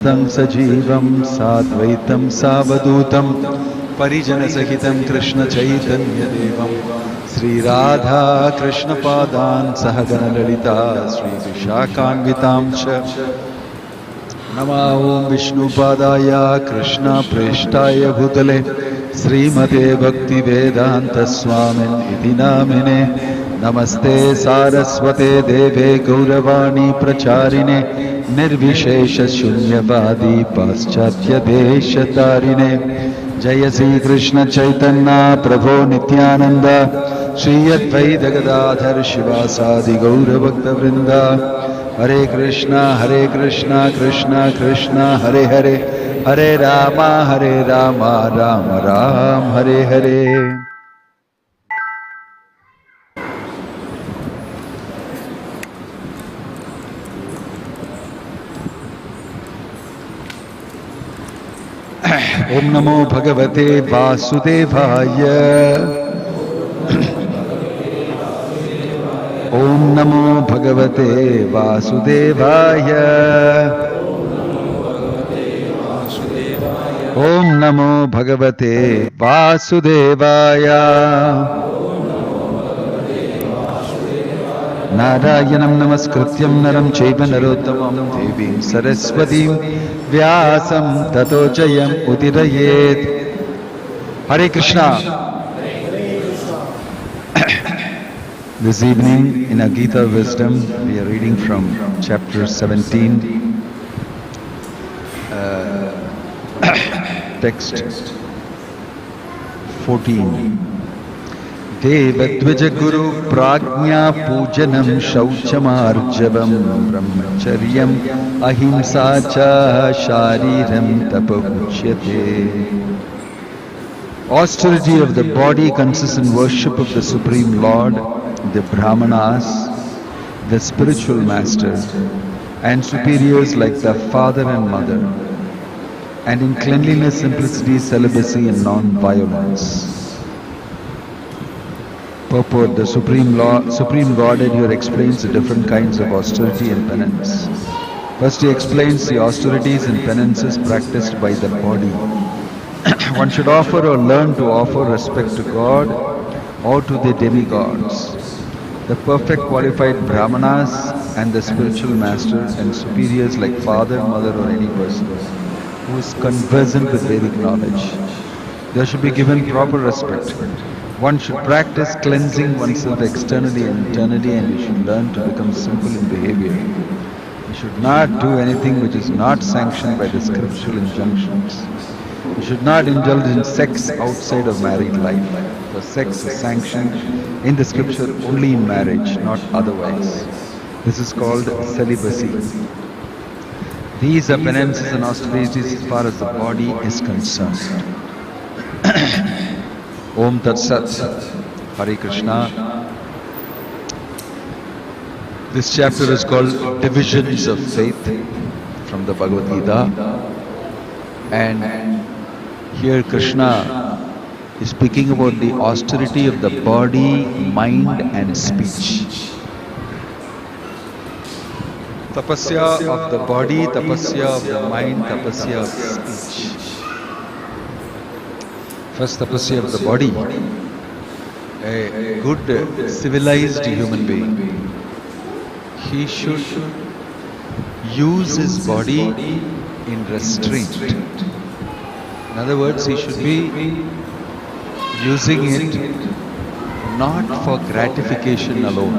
सजीवं साद्वैतं सावधूतं परिजनसहितं कृष्णचैतन्यदेवं श्रीराधा कृष्णपादान् सहगणललिता श्रीविशाखान्वितांश्च नमो ॐ विष्णुपादाय कृष्णप्रेष्ठाय भूतले श्रीमते भक्तिवेदान्तस्वामिन् इति नामिने नमस्ते सारस्वते देवे गौरवाणी प्रचारिणे निर्विशेष शून्यवादी पाश्चात्य देशतारिणे जय श्री कृष्ण चैतन्य प्रभो नित्यानंद श्री अद्वैत गदाधर शिवासादि गौरभक्तवृंद हरे कृष्णा कृष्णा कृष्णा हरे हरे हरे राम राम राम हरे हरे। ओम नमो भगवते वासुदेवाय। ओम नमो भगवते वासुदेवाय। ओम नमो भगवते वासुदेवाय। नारायणं नमस्कृत्यं नरं चैव नरोत्तमं देवीं सरस्वतीं व्यासं ततो जयम् उदीरयेत्। Hare Krishna. This evening in our Gita Wisdom we are reading from chapter 17, text 14. देवद्विज गुरु प्राज्ञा पूजनम शौचमार्जवम ब्रह्मचर्यम अहिंसा च शारीरम तप उच्यते. Austerity of the body consists in worship of the Supreme Lord, the Brahmanas, the spiritual master, and superiors like the father and mother, and in cleanliness, simplicity, celibacy, and non-violence. Purport: the Supreme Godhead here explains the different kinds of austerity and penance. First, he explains the austerities and penances practiced by the body. One should offer or learn to offer respect to God or to the demigods, the perfect qualified brahmanas, and the spiritual master and superiors like father, mother, or any person who is conversant with Vedic knowledge. There should be given proper respect. One should practice cleansing oneself externally and internally, and you should learn to become simple in behavior. You should not do anything which is not sanctioned by the scriptural injunctions. You should not indulge in sex outside of married life, for sex is sanctioned in the scripture only in marriage, not otherwise. This is called celibacy. These are penances and austerities as far as the body is concerned. Om Tat Sat. Hare Krishna. This chapter is called Divisions of Faith from the Bhagavad Gita, and here Krishna is speaking about the austerity of the body, mind and speech. Tapasya of the body, tapasya of the mind, tapasya of speech. First, tapasya of the body. A good civilized human being, he should use his body in restraint. In other words, he should be using it not for gratification alone.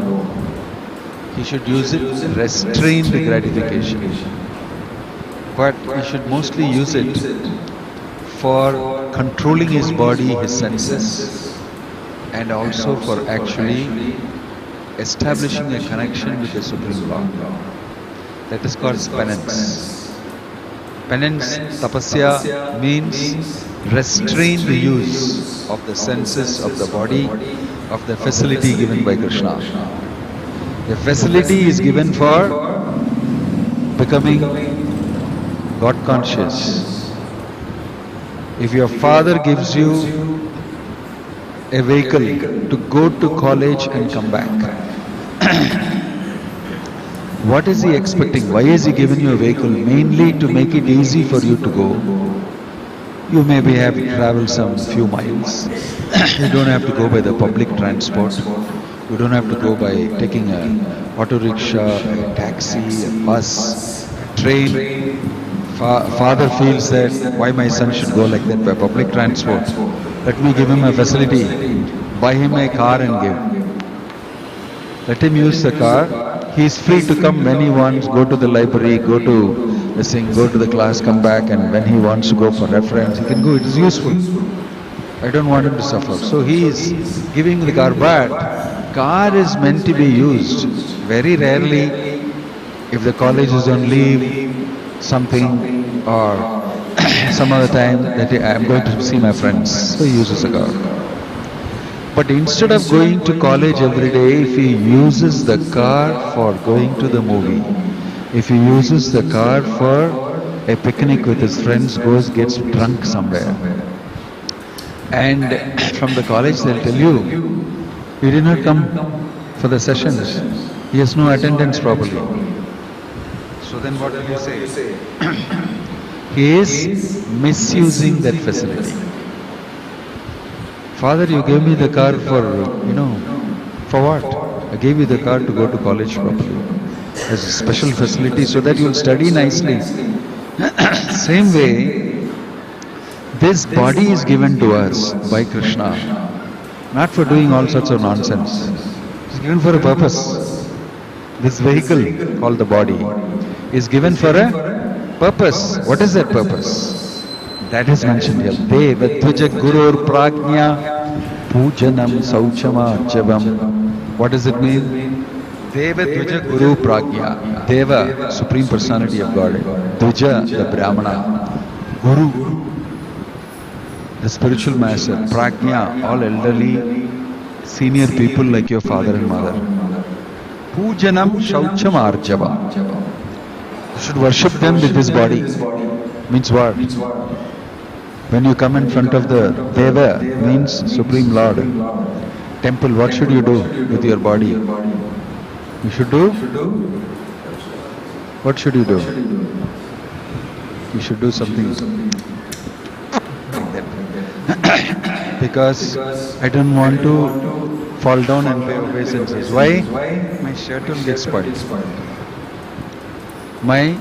He should use it restrained gratification. But he should mostly use it for controlling his body, his senses, and also for actually establishing a connection with the Supreme Lord. That is called penance. Penance, tapasya, means restrained use of the senses of the body, of the facility given by Krishna. The facility is given for becoming God conscious. If your father gives you a vehicle to go to college and come back, What is he expecting? Why is he giving you a vehicle? Mainly to make it easy for you to go. You maybe have to travel some few miles. You don't have to go by the public transport. You don't have to go by taking a auto rickshaw, a taxi, a bus, a train. Father feels that why my son should go like that by public transport. Let me give him a facility. Buy him a car and give. Let him use the car. He is free to come when he wants, go to the library, go to the class, come back, and when he wants to go for reference, he can go. It is useful. I don't want him to suffer. So he is giving the car, but car is meant to be used. Very rarely, if the college is on leave, something, or some other time that I am going to see my friends, so he uses a car. But instead of going to college every day, if he uses the car for going to the movie, if he uses the car for a picnic with his friends, gets drunk somewhere, and from the college they'll tell you, he did not come for the sessions, he has no attendance properly. So then what will you say? He is misusing that facility. Father, you gave me the car for what? I gave you the car to go to college properly. As a special facility so that you'll study nicely. Same way, this body is given to us by Krishna, not for doing all sorts of nonsense. It's given for a purpose. This vehicle called the body is given for a purpose. What is that purpose? That is mentioned here. Deva Dvija Gurur Prajna Pujanam Sauchama Archavam. What does it mean? Deva Dvija Guru Prajna. Deva, Supreme Personality of God. Dvija, the Brahmana. Guru, the spiritual master. Prajna, all elderly, senior people like your father and mother. Pujanam Sauchama Archavam. You should worship them with this body. Means what? When you come in front of the Deva, means Supreme Lord, temple, what should you do with your body? You should do? What should you do? You should do something like that. Because I don't want to fall down and pay obeisances. Why? My shirt will get spoiled. My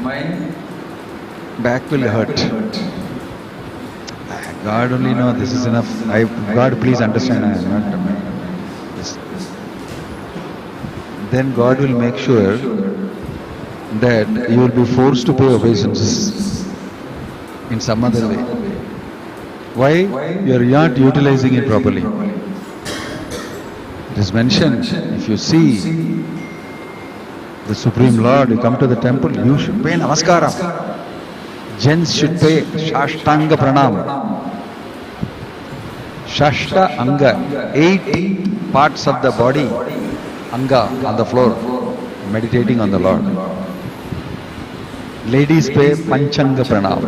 back will hurt. God only knows this is enough. God, please understand, I am not. Then God will make sure that you will be forced to pay obeisances in some other way. Why? You are not utilizing it properly. It is mentioned, if you see the Supreme Lord, you come to the temple, you should pay namaskara. Gents should pay Shashtanga Pranam. Shashta Anga, 8 parts of the body, Anga on the floor, meditating on the Lord. Ladies pay Panchanga Pranam.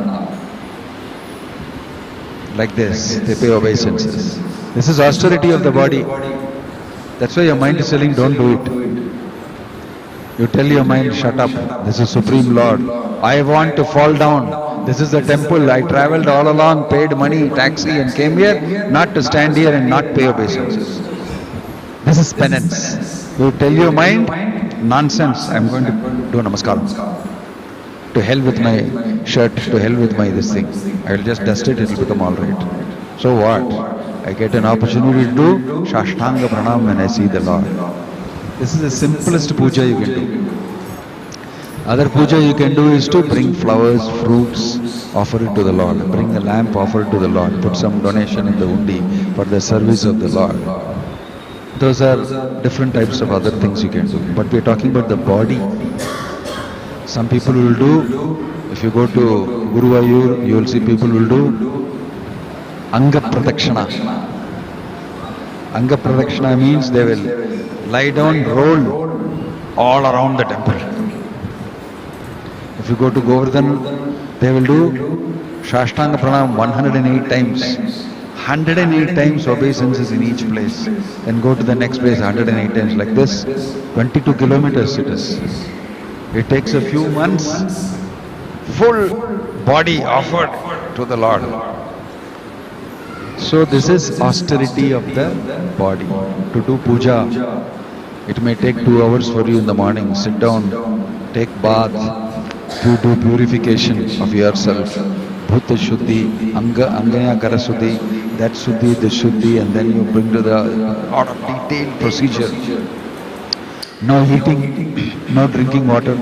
Like this, they pay obeisances. This is austerity of the body. That's why your mind is telling, don't do it. You tell your mind, shut up, this is Supreme Lord. I want to fall down. This is the temple. I travelled all along, paid money, taxi and came here, not to stand here and not pay obeisances. This is penance. You tell your mind, nonsense, I am going to do namaskaram. To hell with my shirt, to hell with my this thing. I will just dust it, it will become alright. So what? I get an opportunity to do Shashtanga Pranam when I see the Lord. This is the simplest puja you can do. Other puja you can do is to bring flowers, fruits, offer it to the Lord. Bring a lamp, offer it to the Lord. Put some donation in the undi for the service of the Lord. Those are different types of other things you can do. But we are talking about the body. Some people will do, if you go to Guruvayur, you will see people will do Anga Pradakshana. Anga Pradakshana means they will lie down, roll all around the temple. If you go to Govardhan, they will do Shashtanga Pranam 108 times. 108 times obeisances in each place. Then go to the next place 108 times. Like this, 22 kilometers it is. It takes a few months, full body offered to the Lord. So this is austerity of the body. To do puja, it may take 2 hours for you in the morning. Sit down, take bath, to do purification of yourself. Bhuta Shuddhi, Angaya Kara Shuddhi, that Shuddhi, this Shuddhi, and then you bring to the lot of detailed procedure. No eating, no drinking water.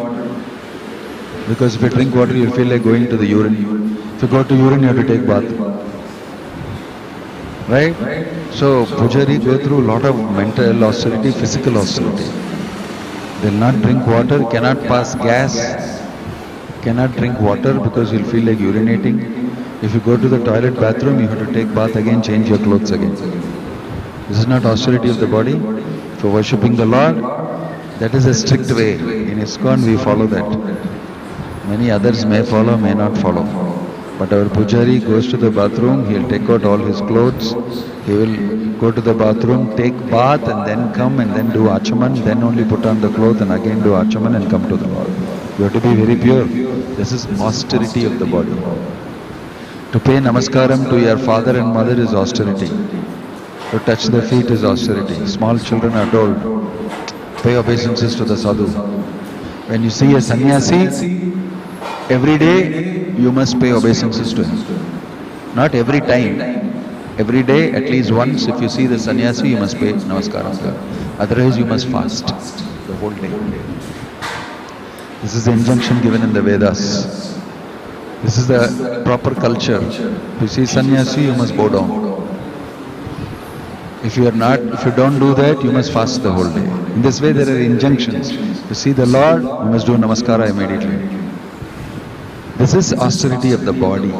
Because if you drink water, you feel like going to the urine. If you go to urine, you have to take bath. Right? So, Pujari go through a lot of mental austerity, physical austerity. They will not drink water, cannot pass gas, cannot drink water because you'll feel like urinating. If you go to the toilet, bathroom, you have to take bath again, change your clothes again. This is not austerity of the body. For worshipping the Lord, that is a strict way. In ISKCON, we follow that. Many others may follow, may not follow. But our pujari goes to the bathroom, he'll take out all his clothes, he will go to the bathroom, take bath and then come and then do achaman, then only put on the cloth and again do achaman and come to the Lord. You have to be very pure. This is austerity of the body. To pay namaskaram to your father and mother is austerity. To touch the feet is austerity. Small children are told, pay obeisances to the sadhu. When you see a sannyasi, every day you must pay obeisances to him. Not every time. Every day, at least once, if you see the sannyasi, you must pay namaskaram to him. Otherwise, you must fast the whole day. This is the injunction given in the Vedas. This is the proper culture. If you see sannyasi, you must bow down. If you don't do that, you must fast the whole day. In this way, there are injunctions. You see the Lord, you must do namaskara immediately. This is austerity of the body.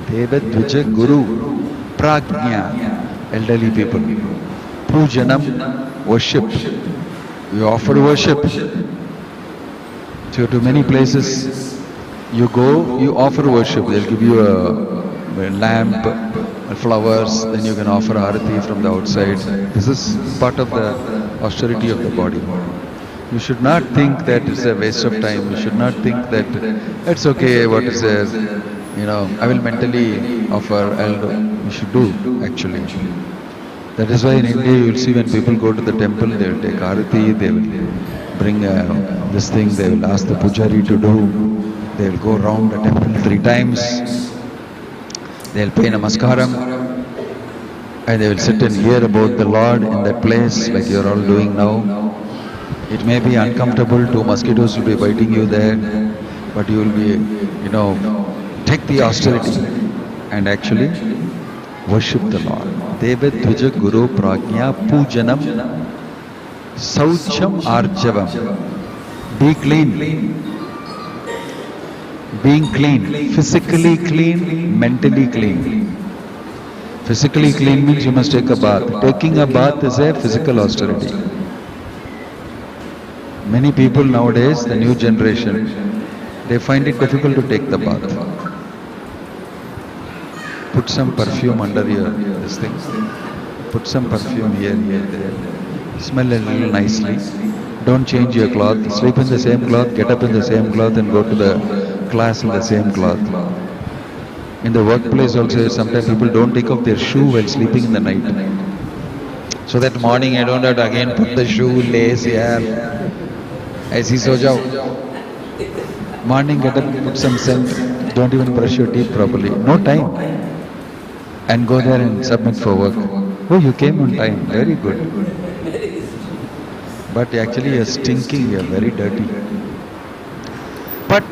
Deva Dvija Guru Prajna, elderly people. Pujanam, worship. You offer worship. So to many places, you go, you offer worship. They'll give you a lamp, flowers, then you can offer arati from the outside. This is part of the austerity of the body. You should not think that it's a waste of time. You should not think that it's okay, what is there, I will mentally offer. You should do, actually. That is why in India you will see when people go to the temple, they will take arati, they will bring this thing, they will ask the pujari to do, they will go around the temple 3 times, they will pay namaskaram, and they will sit and hear about the Lord in that place like you are all doing now. It may be uncomfortable, 2 mosquitoes will be biting you there, but you will be, take the austerity and actually worship the Lord. Deva Dvija Guru Prajna Pujanam Saucham Arjavam. Be clean. Being clean. Physically clean, mentally clean. Physically clean means you must take a bath. Taking a bath is a physical austerity. Many people nowadays, the new generation, they find it difficult to take the bath. Put some perfume under your this thing. Put some perfume here, there. Smell a little nicely. Don't change your cloth. Sleep in the same cloth, get up in the same cloth and go to the class in the same cloth. In the workplace also, sometimes people don't take off their shoe while sleeping in the night. So that morning I don't have to again put the shoe, lace here. ऐसी सो जाओ. Morning get up, put some scent, don't even brush your teeth properly. No time. And go there and submit for work. Oh, you came on time. Very good. But actually you're stinking, you're very dirty. But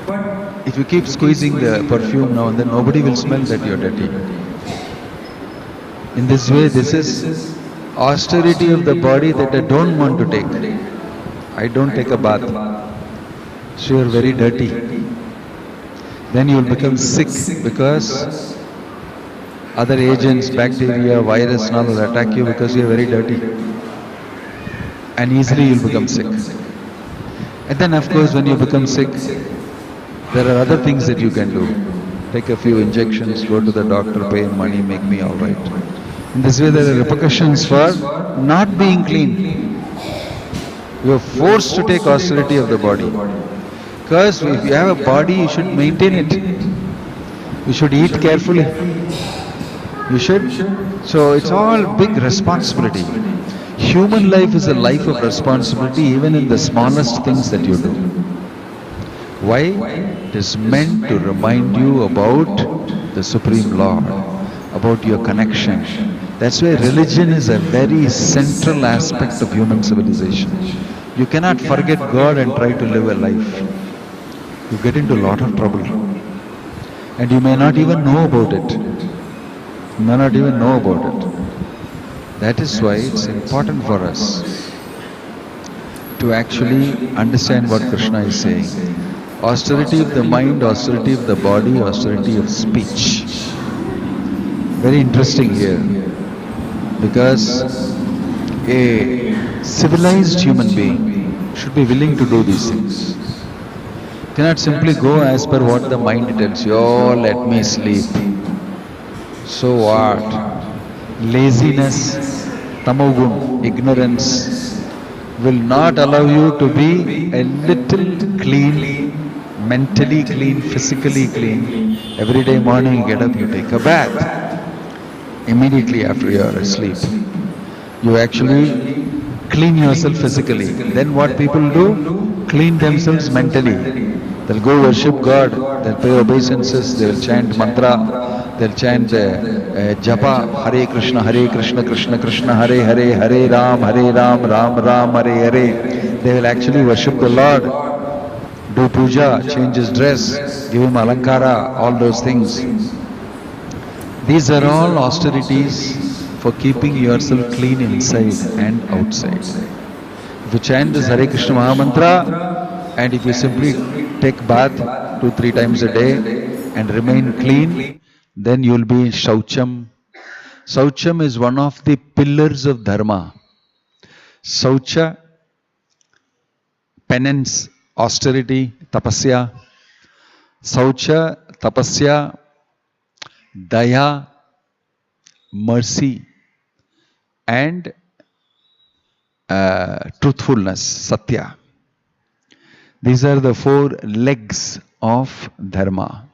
if you keep squeezing the perfume now and then, nobody will smell that you're dirty. In this way, this is austerity of the body that I don't want to take. I don't take a bath. So you're very dirty. Then you will become sick because other agents, bacteria, virus and all will attack you because you're very dirty. And easily you'll become sick. And then of course when you become sick, there are other things that you can do. Take a few injections, go to the doctor, pay money, make me alright. In this way there are repercussions for not being clean. You are forced to take austerity of the body. Because if you have a body, you should maintain it. You should eat carefully. You should. So it's all big responsibility. Human life is a life of responsibility even in the smallest things that you do. Why? It is meant to remind you about the Supreme Lord, about your connection. That's why religion is a very central aspect of human civilization. You cannot forget God and try to live a life. You get into a lot of trouble. And you may not even know about it. You may not even know about it. That is why it's important for us to actually understand what Krishna is saying. Austerity of the mind, austerity of the body, austerity of speech. Very interesting here. Because a civilized human being should be willing to do these things. Cannot simply go as per what the mind tells you. Oh, let me sleep. So what? Laziness, tamogun, ignorance will not allow you to be a little clean, mentally clean, physically clean. Every day morning you get up, you take a bath. Immediately after you are asleep, you actually clean yourself physically. Then what people do? Clean themselves mentally. They'll go worship God, they'll pay obeisances, they will chant mantra, they'll chant japa, Hare Krishna, Krishna Krishna, Hare Hare, Hare Ram, Ram Ram, Hare Hare. They will actually worship the Lord, do puja, change his dress, give him alankara, all those things. These are all austerities for keeping yourself clean inside and outside. If you chant this Hare Krishna Mahamantra, and if you simply take bath 2-3 times a day and remain clean, then you will be Shaucham. Shaucham is one of the pillars of Dharma. Shaucha, penance, austerity, tapasya. Shaucha, tapasya, daya, mercy, and truthfulness, satya. These are the 4 legs of Dharma.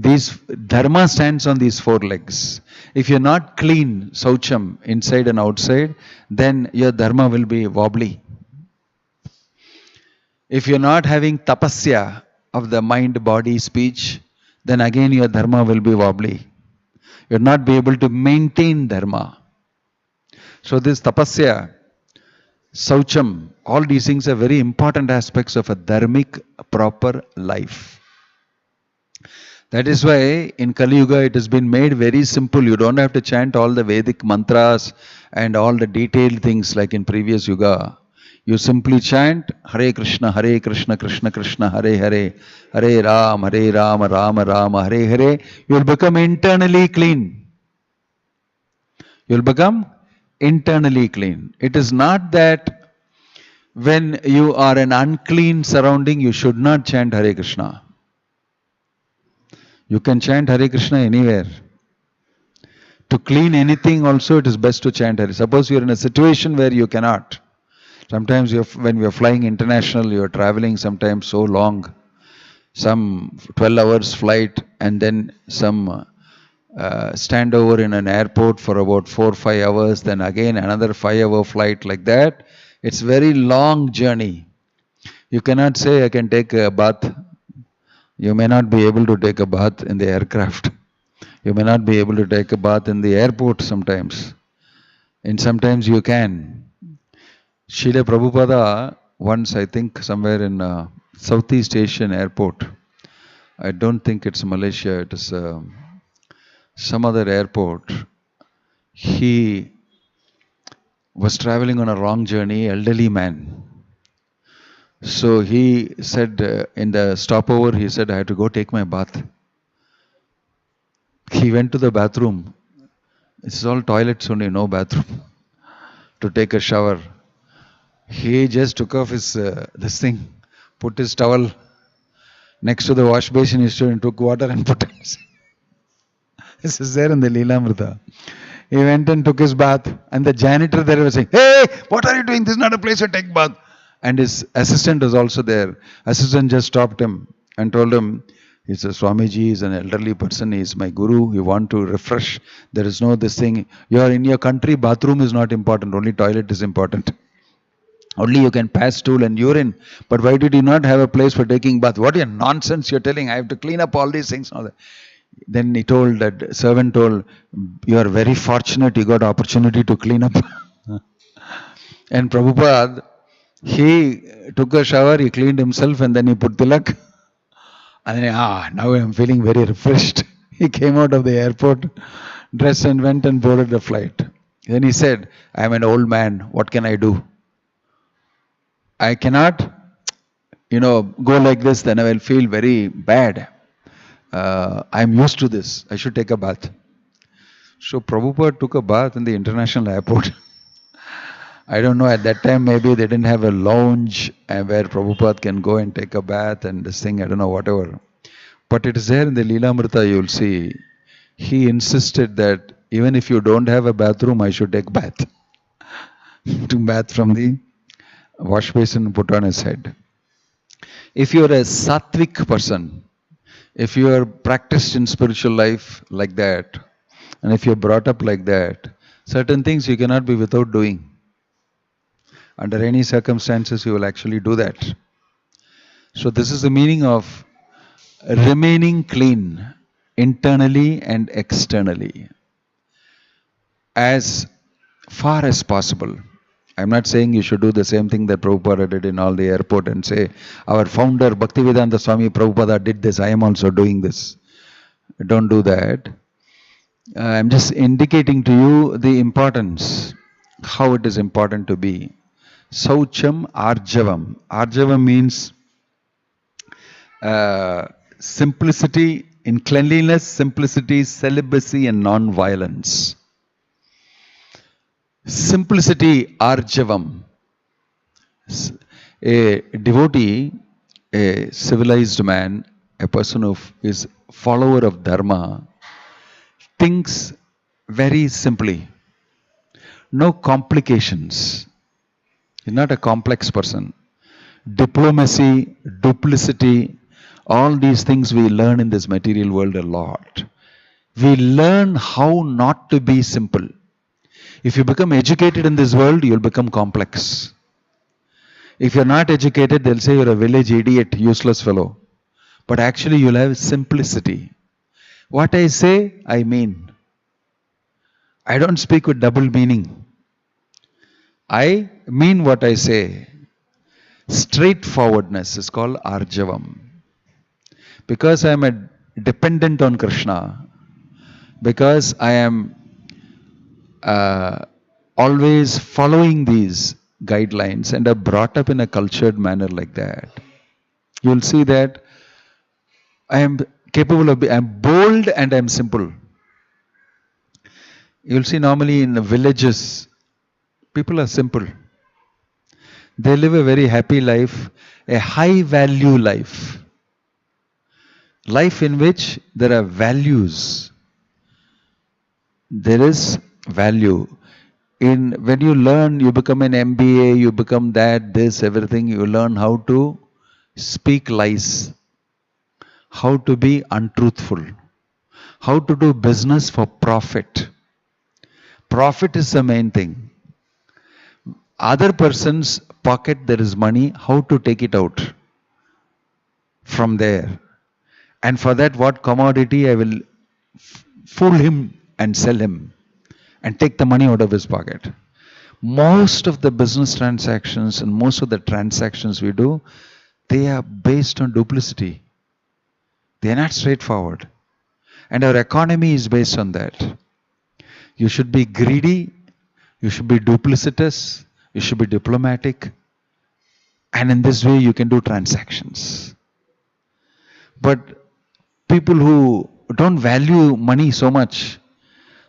Dharma stands on these 4 legs. If you're not clean, Saucham, inside and outside, then your Dharma will be wobbly. If you're not having tapasya of the mind, body, speech, then again your Dharma will be wobbly. You'll not be able to maintain Dharma. So this tapasya, Saucham, all these things are very important aspects of a dharmic, proper life. That is why in Kali Yuga it has been made very simple. You don't have to chant all the Vedic mantras and all the detailed things like in previous Yuga. You simply chant Hare Krishna, Krishna Krishna, Hare Hare, Hare Ram, Ram Ram, Hare Hare. You will become internally clean. You will become internally clean. It is not that when you are an unclean surrounding, you should not chant Hare Krishna. You can chant Hare Krishna anywhere. To clean anything also, it is best to chant Hare. Suppose you are in a situation where you cannot. Sometimes when we are flying international, you are traveling sometimes so long, some 12 hours flight, and then some stand over in an airport for about 4 or 5 hours, then again another 5-hour flight like that. It's very long journey. You cannot say I can take a bath. You may not be able to take a bath in the aircraft. You may not be able to take a bath in the airport sometimes. And sometimes you can. Srila Prabhupada once, I think somewhere in Southeast Asian airport, I don't think it's Malaysia, it is some other airport, he was traveling on a long journey, elderly man. So he said in the stopover, he said, I have to go take my bath. He went to the bathroom. It's all toilets only, no bathroom. To take a shower. He just took off his this thing, put his towel next to the wash basin, he stood and took water and put it. This is there in the Leelamrita. He went and took his bath, and the janitor there was saying, hey, what are you doing? This is not a place to take bath. And his assistant was also there. Assistant just stopped him and told him, he said, Swamiji is an elderly person, he is my guru, you want to refresh, there is no this thing. You are in your country, bathroom is not important, only toilet is important. Only you can pass stool and urine. But why did you not have a place for taking bath? What a nonsense you're telling. I have to clean up all these things. Then he told, that servant told, you are very fortunate, you got opportunity to clean up. And Prabhupada, he took a shower, he cleaned himself and then he put tilak. And then, now I'm feeling very refreshed. He came out of the airport, dressed and went and boarded the flight. Then he said, I'm an old man, what can I do? I cannot, go like this, then I will feel very bad. I'm used to this. I should take a bath. So Prabhupada took a bath in the international airport. I don't know, at that time maybe they didn't have a lounge where Prabhupada can go and take a bath and this thing, I don't know, whatever. But it is there in the Leelamrita, you will see. He insisted that even if you don't have a bathroom, I should take bath. To bath from the wash basin and put on his head. If you are a sattvic person, if you are practiced in spiritual life like that, and if you are brought up like that, certain things you cannot be without doing. Under any circumstances, you will actually do that. So this is the meaning of remaining clean, internally and externally, as far as possible. I'm not saying you should do the same thing that Prabhupada did in all the airport and say, our founder Bhaktivedanta Swami Prabhupada did this, I am also doing this. Don't do that. I'm just indicating to you the importance, how it is important to be. Saucham Arjavam. Arjavam means simplicity in cleanliness, simplicity, celibacy and non-violence. Simplicity, Arjavam. A devotee, a civilized man, a person who is follower of Dharma, thinks very simply. No complications. He's not a complex person. Diplomacy, duplicity, all these things we learn in this material world a lot. We learn how not to be simple. If you become educated in this world, you'll become complex. If you're not educated, they'll say you're a village idiot, useless fellow. But actually you'll have simplicity. What I say, I mean. I don't speak with double meaning. I mean what I say. Straightforwardness is called Arjavam. Because I am a dependent on Krishna, because I am always following these guidelines and are brought up in a cultured manner like that, you will see that I am capable of, I am bold and I am simple. You will see normally in the villages, people are simple. They live a very happy life, a high value life. Life in which there are values. There is value. When you learn, you become an MBA, you become that, this, everything, you learn how to speak lies, how to be untruthful, how to do business for profit. Profit is the main thing. Other person's pocket there is money, how to take it out from there. And for that, what commodity I will fool him and sell him and take the money out of his pocket. Most of the business transactions and most of the transactions we do, they are based on duplicity. They are not straightforward. And our economy is based on that. You should be greedy, you should be duplicitous, you should be diplomatic, and in this way you can do transactions. But people who don't value money so much,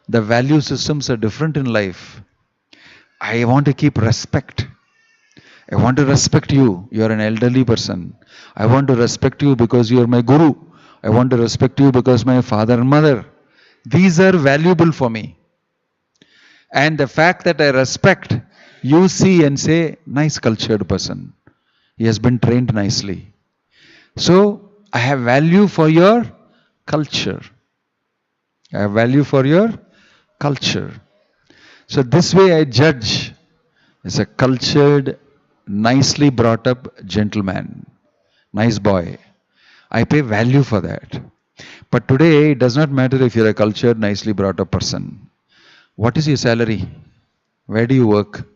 the value systems are different in life. I want to keep respect. I want to respect you. You are an elderly person. I want to respect you because you are my guru. I want to respect you because my father and mother. These are valuable for me. And the fact that I respect, you see and say, nice cultured person. He has been trained nicely. So, I have value for your culture. I have value for your culture. So this way I judge as a cultured, nicely brought up gentleman, nice boy. I pay value for that. But today it does not matter if you're a cultured, nicely brought up person. What is your salary? Where do you work?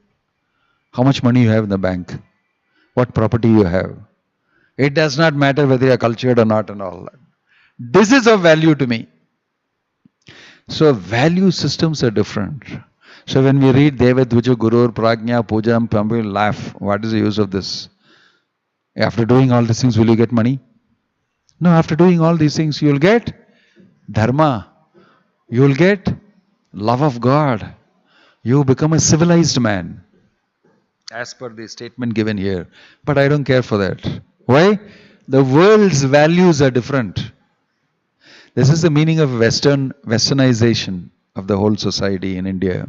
How much money you have in the bank? What property you have? It does not matter whether you're cultured or not and all that. This is of value to me. So value systems are different. So when we read Deva Dvija Gurur Prajna Pujam, we laugh. What is the use of this? After doing all these things, will you get money? No, after doing all these things, you will get dharma. You will get love of God. You become a civilized man. As per the statement given here. But I don't care for that. Why? The world's values are different. This is the meaning of westernization of the whole society in India.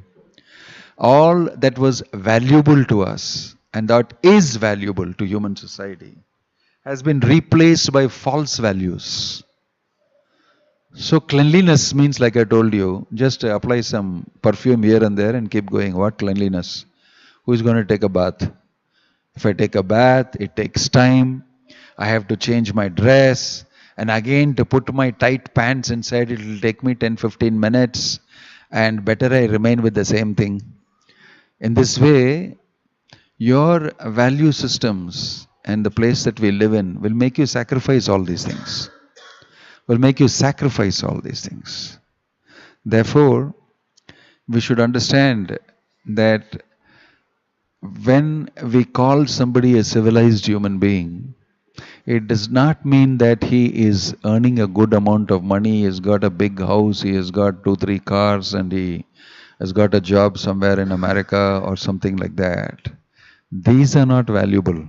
All that was valuable to us and that is valuable to human society has been replaced by false values. So cleanliness means, like I told you, just apply some perfume here and there and keep going. What cleanliness? Who is going to take a bath? If I take a bath, it takes time. I have to change my dress. And again, to put my tight pants inside, it will take me 10-15 minutes. And better I remain with the same thing. In this way, your value systems and the place that we live in will make you sacrifice all these things. Will make you sacrifice all these things. Therefore, we should understand that when we call somebody a civilized human being, it does not mean that he is earning a good amount of money, he has got a big house, he has got 2-3 cars, and he has got a job somewhere in America or something like that. These are not valuable.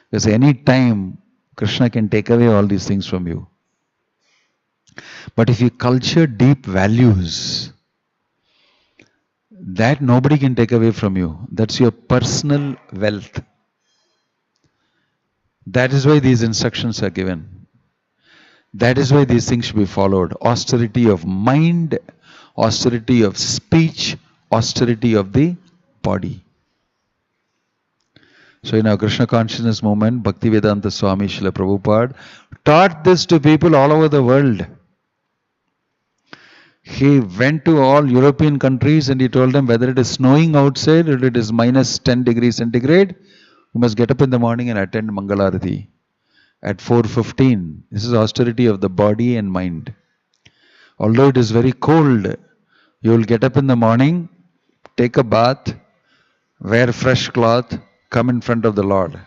Because any time Krishna can take away all these things from you. But if you culture deep values, that nobody can take away from you. That's your personal wealth. That is why these instructions are given. That is why these things should be followed. Austerity of mind, austerity of speech, austerity of the body. So in our Krishna consciousness movement, Bhaktivedanta Swami Srila Prabhupada taught this to people all over the world. He went to all European countries and he told them whether it is snowing outside or it is minus 10 degrees centigrade, you must get up in the morning and attend Mangalarati at 4:15. This is austerity of the body and mind. Although it is very cold, you will get up in the morning, take a bath, wear fresh cloth, come in front of the Lord.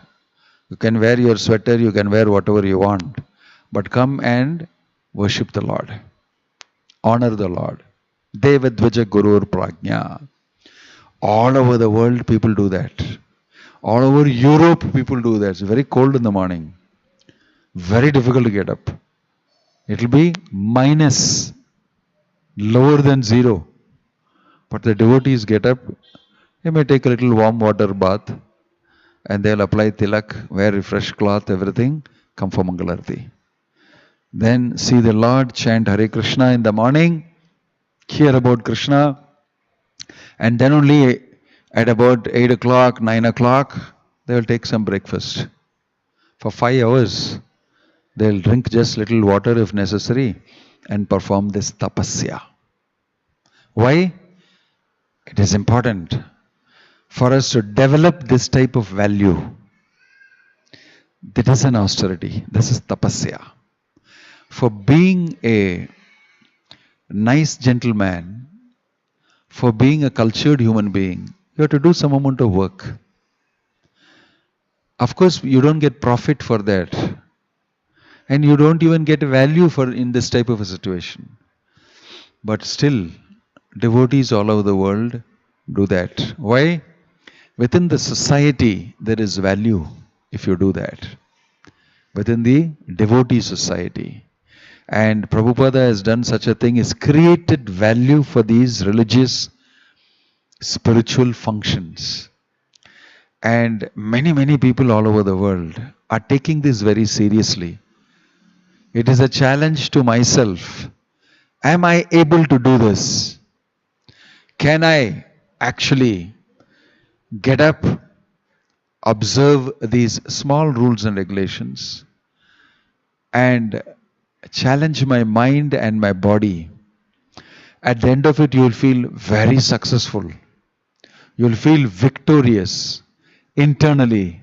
You can wear your sweater, you can wear whatever you want, but come and worship the Lord. Honor the Lord. Deva Dvija Gurur Prajna. All over the world people do that. All over Europe people do that. It's very cold in the morning. Very difficult to get up. It will be minus, lower than 0. But the devotees get up. They may take a little warm water bath and they'll apply tilak, wear a fresh cloth, everything, come for Mangalarti. Then see the Lord, chant Hare Krishna in the morning, hear about Krishna, and then only at about 8 o'clock, 9 o'clock, they will take some breakfast. For 5 hours, they will drink just little water if necessary and perform this tapasya. Why? It is important for us to develop this type of value. That is an austerity. This is tapasya. For being a nice gentleman, for being a cultured human being, you have to do some amount of work. Of course, you don't get profit for that. And you don't even get value for in this type of a situation. But still, devotees all over the world do that. Why? Within the society, there is value if you do that. Within the devotee society. And Prabhupada has done such a thing, is created value for these religious, spiritual functions. And many people all over the world are taking this very seriously. It is a challenge to myself. Am I able to do this? Can I actually get up, observe these small rules and regulations, and challenge my mind and my body? At the end of it, you will feel very successful. You will feel victorious. Internally,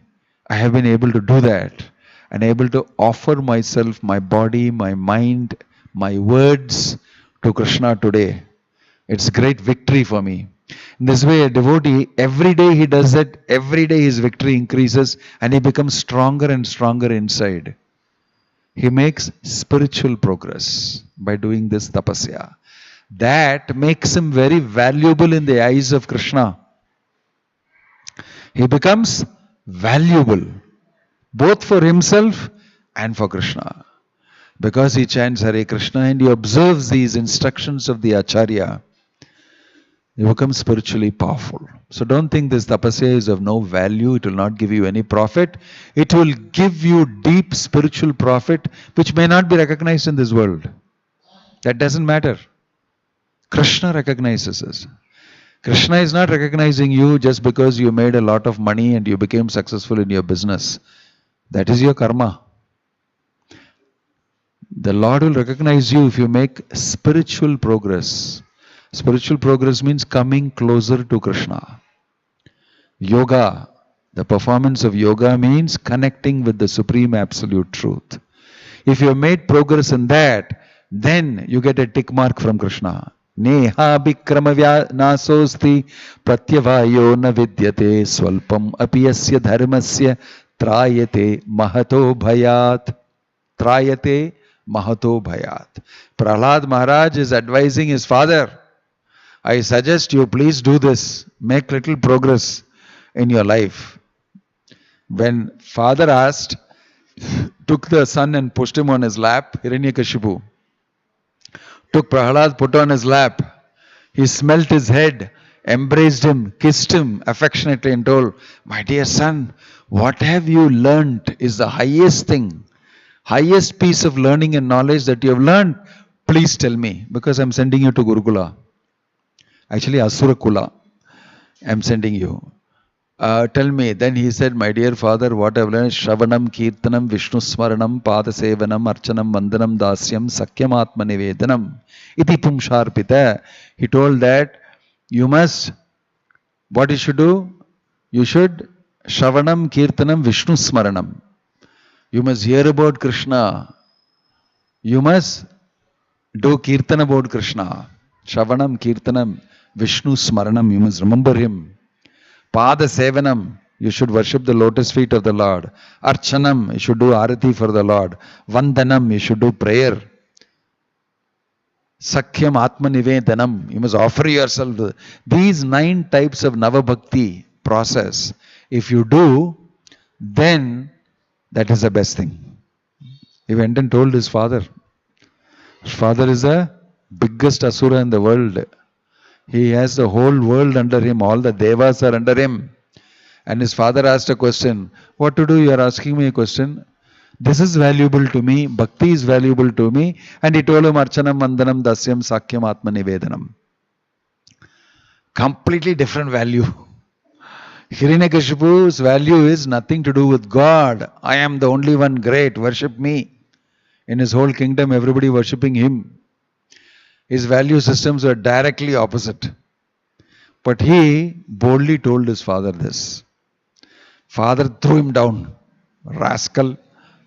I have been able to do that and able to offer myself, my body, my mind, my words to Krishna today. It's great victory for me. In this way, a devotee, every day he does that, every day his victory increases and he becomes stronger and stronger inside. He makes spiritual progress by doing this tapasya. That makes him very valuable in the eyes of Krishna. He becomes valuable both for himself and for Krishna. Because he chants Hare Krishna and he observes these instructions of the Acharya, he becomes spiritually powerful. So don't think this tapasya is of no value. It will not give you any profit. It will give you deep spiritual profit which may not be recognized in this world. That doesn't matter. Krishna recognizes us. Krishna is not recognizing you just because you made a lot of money and you became successful in your business. That is your karma. The Lord will recognize you if you make spiritual progress. Spiritual progress means coming closer to Krishna. Yoga, the performance of yoga means connecting with the Supreme Absolute Truth. If you have made progress in that, then you get a tick mark from Krishna. Neha bikramavya nasosti pratyavayo na vidyate swalpam apiyasya dharmasya trayate mahato bhayat. Trayate mahato bhayat. Prahlad Maharaj is advising his father, I suggest you please do this. Make little progress in your life. When father asked, took the son and pushed him on his lap, Hiranyakashipu took Prahlad, put on his lap. He smelt his head, embraced him, kissed him affectionately and told, my dear son, what have you learnt is the highest thing, highest piece of learning and knowledge that you have learned. Please tell me, because I am sending you to Gurukula. Actually, Asura Kula. I am sending you. Tell me. Then he said, my dear father, what I have learned is Shravanam, Kirtanam, Vishnu Smaranam, Padasevanam, Archanam, Vandanam, Dasyam, Sakyam Atma Nivedanam. Iti Pumsharpita. He told that you must, what you should do? You should Shravanam, Kirtanam, Vishnu Smaranam. You must hear about Krishna. You must do Kirtan about Krishna. Shravanam, Kirtanam, Vishnu Smaranam. You must remember him. Pada Sevanam, you should worship the lotus feet of the Lord. Archanam, you should do arati for the Lord. Vandanam, you should do prayer. Sakyam Atma Nivedanam, you must offer yourself. These 9 types of Navabhakti process, if you do, then that is the best thing. He went and told his father. His father is the biggest asura in the world. He has the whole world under him. All the devas are under him. And his father asked a question. What to do? You are asking me a question. This is valuable to me. Bhakti is valuable to me. And he told him, Archanam, Vandanam, Dasyam, Sakyam, Atma Nivedanam. Completely different value. Hiranyakashipu's value is nothing to do with God. I am the only one great. Worship me. In his whole kingdom, everybody worshipping him. His value systems were directly opposite. But he boldly told his father this. Father threw him down. Rascal,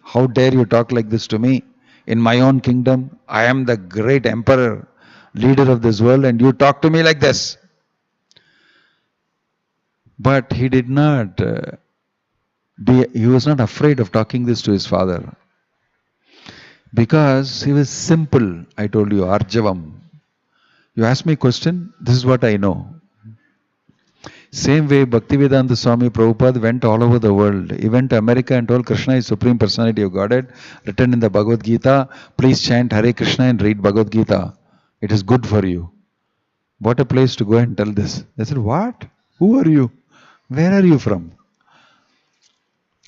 how dare you talk like this to me? In my own kingdom, I am the great emperor, leader of this world, and you talk to me like this. But he did not, he was not afraid of talking this to his father. Because he was simple, I told you, Arjavam. You ask me a question, this is what I know. Same way Bhaktivedanta Swami Prabhupada went all over the world. He went to America and told Krishna is Supreme Personality of Godhead, written in the Bhagavad Gita. Please chant Hare Krishna and read Bhagavad Gita. It is good for you. What a place to go and tell this. They said, what? Who are you? Where are you from?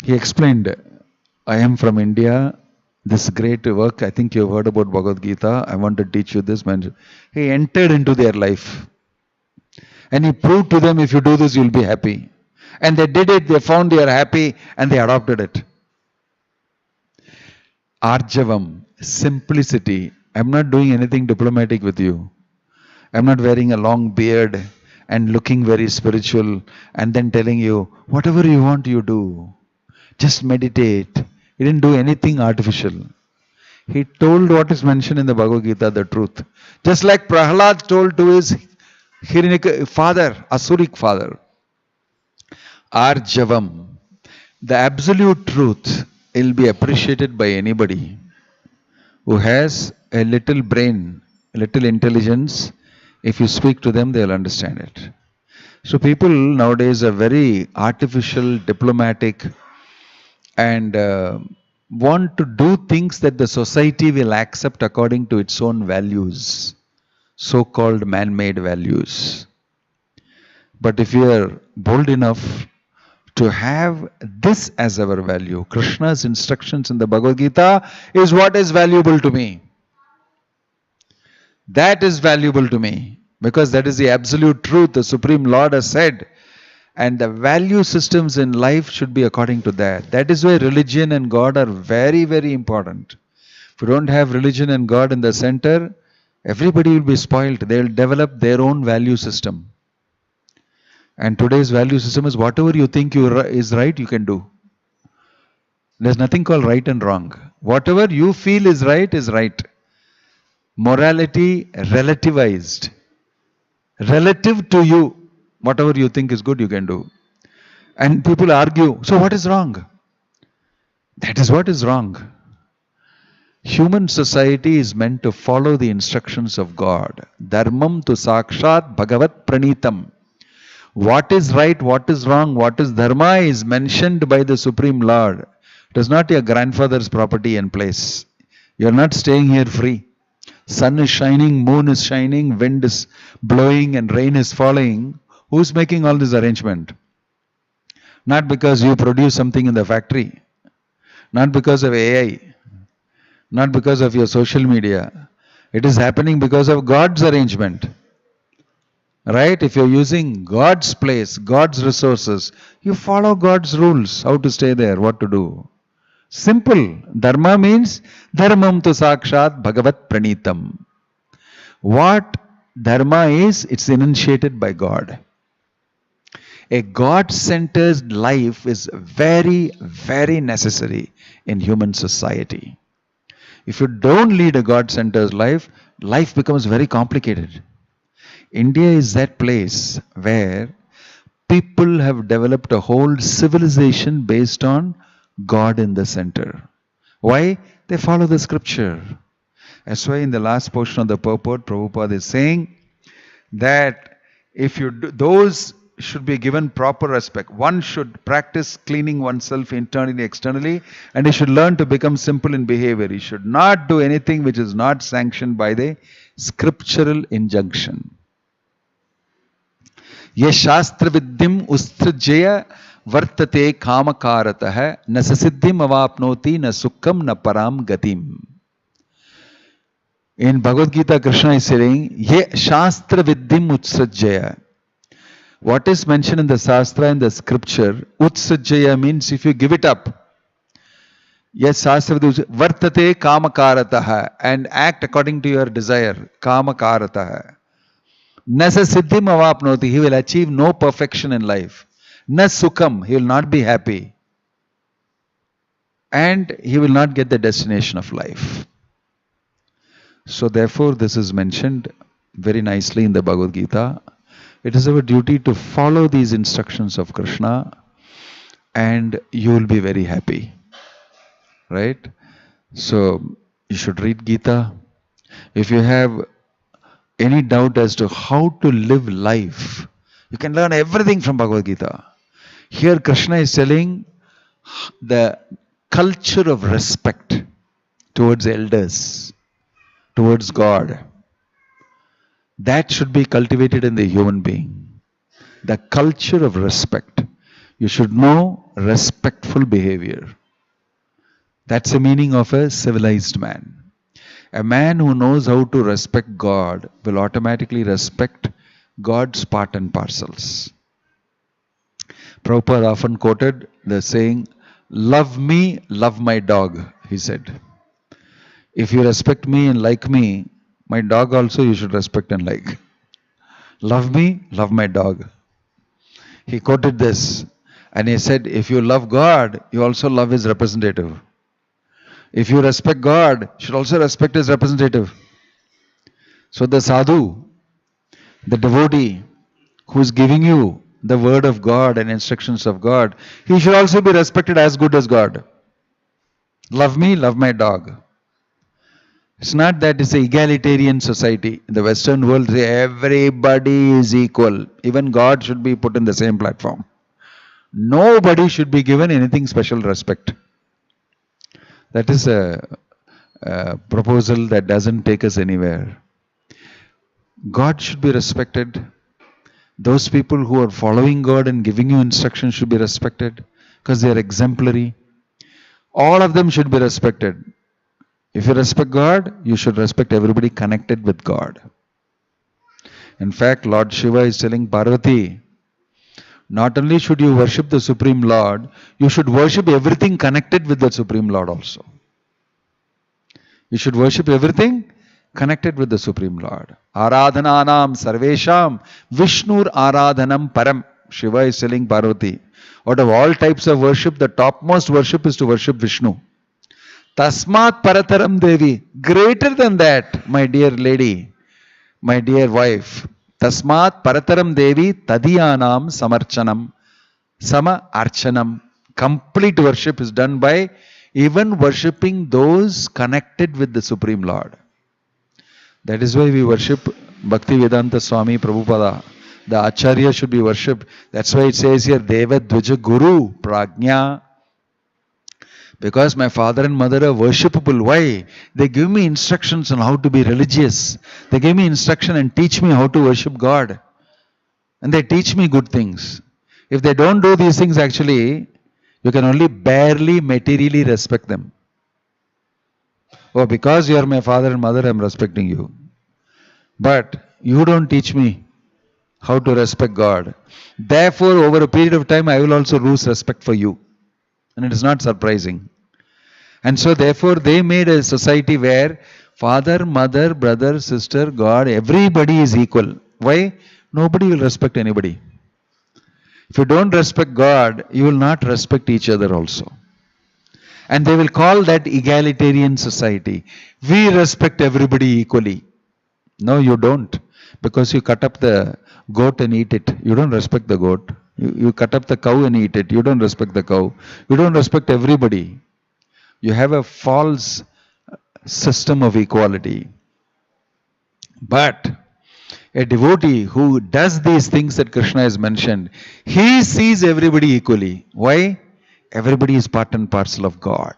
He explained, I am from India. This great work, I think you've heard about Bhagavad Gita. I want to teach you this. He entered into their life. And he proved to them, if you do this, you'll be happy. And they did it, they found they are happy, and they adopted it. Arjavam, simplicity. I'm not doing anything diplomatic with you. I'm not wearing a long beard and looking very spiritual and then telling you, whatever you want, you do. Just meditate. He didn't do anything artificial. He told what is mentioned in the Bhagavad Gita, the truth. Just like Prahlad told to his father, Asuric father. Arjavam. The absolute truth will be appreciated by anybody who has a little brain, a little intelligence. If you speak to them, they'll understand it. So people nowadays are very artificial, diplomatic, and want to do things that the society will accept according to its own values, so-called man-made values. But if we are bold enough to have this as our value, Krishna's instructions in the Bhagavad Gita is what is valuable to me. That is valuable to me because that is the absolute truth the Supreme Lord has said. And the value systems in life should be according to that. That is why religion and God are very, very important. If you don't have religion and God in the center, everybody will be spoiled. They will develop their own value system. And today's value system is whatever you think is right, you can do. There's nothing called right and wrong. Whatever you feel is right is right. Morality relativized. Relative to you. Whatever you think is good, you can do. And people argue, so what is wrong? That is what is wrong. Human society is meant to follow the instructions of God. Dharmam tu sakshat bhagavat pranitam. What is right, what is wrong, what is dharma is mentioned by the Supreme Lord. It is not your grandfather's property and place. You are not staying here free. Sun is shining, moon is shining, wind is blowing and rain is falling. Who's making all this arrangement? Not because you produce something in the factory. Not because of AI. Not because of your social media. It is happening because of God's arrangement. Right? If you're using God's place, God's resources, you follow God's rules, how to stay there, what to do. Simple. Dharma means dharmam tu sakshat bhagavat pranitam. What dharma is, it's initiated by God. A God-centered life is very, very necessary in human society. If you don't lead a God-centered life, life becomes very complicated. India is that place where people have developed a whole civilization based on God in the center. Why? They follow the scripture. That's why in the last portion of the purport, Prabhupada is saying that if you do, those should be given proper respect. One should practice cleaning oneself internally, externally, and he should learn to become simple in behavior. He should not do anything which is not sanctioned by the scriptural injunction. Ye shastra vidyam ustrajaya vartate kamakaratah na sasiddhim avapnoti na sukham na param gatim. In Bhagavad Gita, Krishna is saying, Ye shastra vidyam utsrajaya. What is mentioned in the Shastra and the scripture, utsrajaya means if you give it up. Yes, Shastra vartate kamakaratah and act according to your desire. Kamakaratah. Nasa siddhim avapnoti, he will achieve no perfection in life. Na sukham, he will not be happy. And he will not get the destination of life. So therefore this is mentioned very nicely in the Bhagavad Gita. It is our duty to follow these instructions of Krishna and you will be very happy. Right? So you should read Gita. If you have any doubt as to how to live life, you can learn everything from Bhagavad Gita. Here Krishna is telling the culture of respect towards elders, towards God. That should be cultivated in the human being. The culture of respect. You should know respectful behavior. That's the meaning of a civilized man. A man who knows how to respect God will automatically respect God's part and parcels. Prabhupada often quoted the saying, "Love me, love my dog," he said. If you respect me and like me, my dog also you should respect and like. Love me, love my dog. He quoted this and he said, if you love God, you also love his representative. If you respect God, you should also respect his representative. So the sadhu, the devotee who is giving you the word of God and instructions of God, he should also be respected as good as God. Love me, love my dog. It's not that it's an egalitarian society. In the Western world, everybody is equal. Even God should be put in the same platform. Nobody should be given anything special respect. That is a proposal that doesn't take us anywhere. God should be respected. Those people who are following God and giving you instructions should be respected because they are exemplary. All of them should be respected. If you respect God, you should respect everybody connected with God. In fact, Lord Shiva is telling Parvati, not only should you worship the Supreme Lord, you should worship everything connected with the Supreme Lord also. You should worship everything connected with the Supreme Lord. Aradhananam sarvesham Vishnur aradhanam param. Shiva is telling Parvati, out of all types of worship, the topmost worship is to worship Vishnu. Tasmat parataram devi. Greater than that, my dear lady, my dear wife. Tasmat parataram devi tadiyanam samarchanam sama archanam. Complete worship is done by even worshipping those connected with the Supreme Lord. That is why we worship Bhakti Vedanta Swami Prabhupada. The Acharya should be worshipped. That's why it says here, Deva Dvija Guru Prajna. Because my father and mother are worshipable. Why? They give me instructions on how to be religious. They give me instruction and teach me how to worship God. And they teach me good things. If they don't do these things, actually, you can only barely materially respect them. Oh, because you are my father and mother, I am respecting you. But you don't teach me how to respect God. Therefore, over a period of time, I will also lose respect for you. And it is not surprising. And so, therefore, they made a society where father, mother, brother, sister, God, everybody is equal. Why? Nobody will respect anybody. If you don't respect God, you will not respect each other also. And they will call that egalitarian society. We respect everybody equally. No, you don't. Because you cut up the goat and eat it. You don't respect the goat. You cut up the cow and eat it. You don't respect the cow. You don't respect everybody. You have a false system of equality. But a devotee who does these things that Krishna has mentioned, he sees everybody equally. Why? Everybody is part and parcel of God.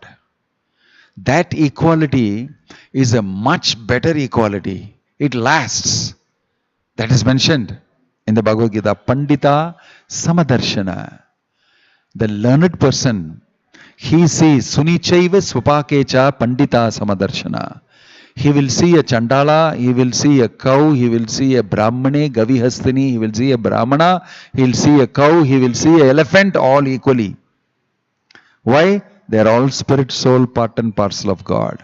That equality is a much better equality. It lasts. That is mentioned in the Bhagavad Gita. Pandita Samadarshana. The learned person, he sees Sunichaiva Swapakecha Pandita Samadarshana. He will see a Chandala, he will see a cow, he will see a Brahmane, Gavihastini, he will see a Brahmana, he will see a cow, he will see an elephant, all equally. Why? They are all spirit, soul, part and parcel of God.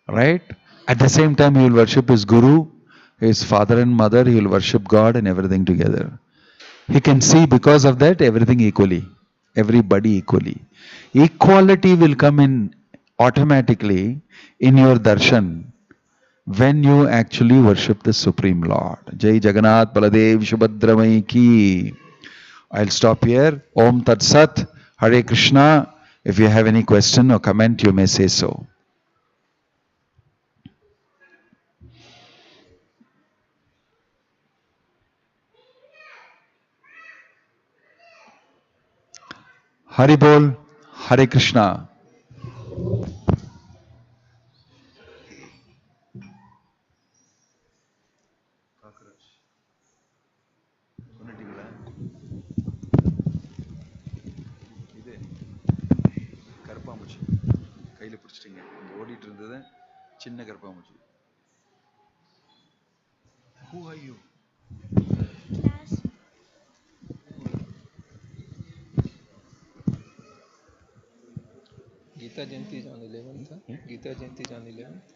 Right? At the same time, he will worship his Guru, his father and mother, he will worship God and everything together. He can see because of that everything equally. Everybody equally. Equality will come in automatically in your darshan when you actually worship the Supreme Lord. Jai Jagannath Baladev Subhadramai ki. I'll stop here. Om Tat Sat. Hare Krishna. If you have any question or comment, you may say so. Hari Bol. Hare Krishna. கையில் பிடிச்சிட்டிங்க. இங்கே ஓடிட்டு இருந்தது சின்ன கர்ப்பாம்பூச்சி. Who are you? Class. Gita Jayanti is on 11th. Gita Jayanti is on 11th.